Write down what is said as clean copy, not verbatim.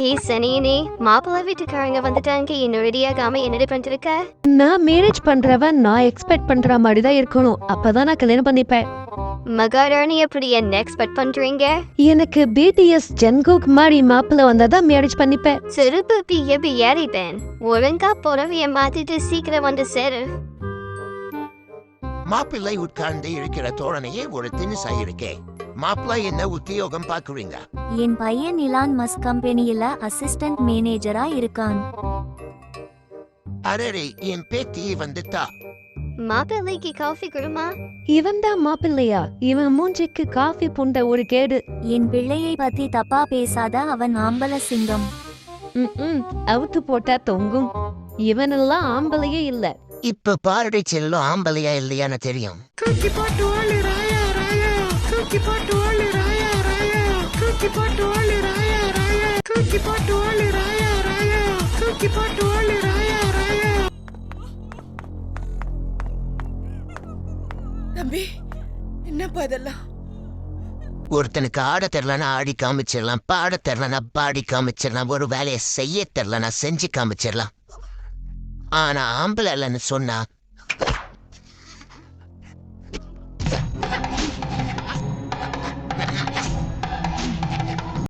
ஏய் சனியனே, மாப்பிள்ளை வீட்டுக்காரங்க வந்துட்டாங்க. இன்னும் ரெடியாகாம என்னடி பண்ணிருக்க? நான் மேரேஜ் பண்றவன் நான் எக்ஸ்பெக்ட் பண்ற மாதிரி தான் இருக்கணும். அப்பதான் நான் கல்யாணம் பண்ணிப்பேன். மகாராணி எப்படி என்ன எக்ஸ்பெக்ட் பண்றீங்க? எனக்கு பிடிஎஸ் ஜன்குக் மாதிரி மாப்பிள்ளை வந்தாதான் மேரேஜ் பண்ணிப்பேன். செருப்பு பிய ஏறிட்டேன். ஒழுங்கா புடவைய மாத்திட்டு சீக்கிரம் வந்து சேரு. மாப்பிள்ளை உட்கார்ந்து இருக்கிற தோரணையே ஒரு திணிசா இருக்கே. மாப்பிள்ளை என்ன உத்தியோகம் பாக்குறீங்க? என் பையன் இலான் மஸ்க் கம்பெனியில அசிஸ்டன்ட் மேனேஜரா இருக்கான். அரே என் பேத்தி வந்துட்டா. மாப்பிள்ளைக்கு காஃபி கொடுமா? இவன் தான் மாப்பிள்ளையா? இவன் மூஞ்சிக்கு காஃபி புண்ட ஒரு கேடு. என் பிள்ளையை பத்தி தப்பா பேசாத, அவன் ஆம்பள சிங்கம். அவுத்து போட்டா தொங்கும். இவனெல்லாம் ஆம்பளையே இல்ல. இப்ப பாரடி செல்லும் ஆம்பளையா இல்லையான்னு தெரியும். தம்பி, என்னப்பா இதெல்லாம்? ஒருத்தனுக்கு ஆட தெரியலனா ஆடி காமிச்சிடலாம், பாட தெரியலனா பாடி காமிச்சிடலாம், ஒரு வேலையை செய்ய தெரியலனா செஞ்சு காமிச்சிடலாம். ஆனா ஆம்பளை இல்லைன்னு சொன்னா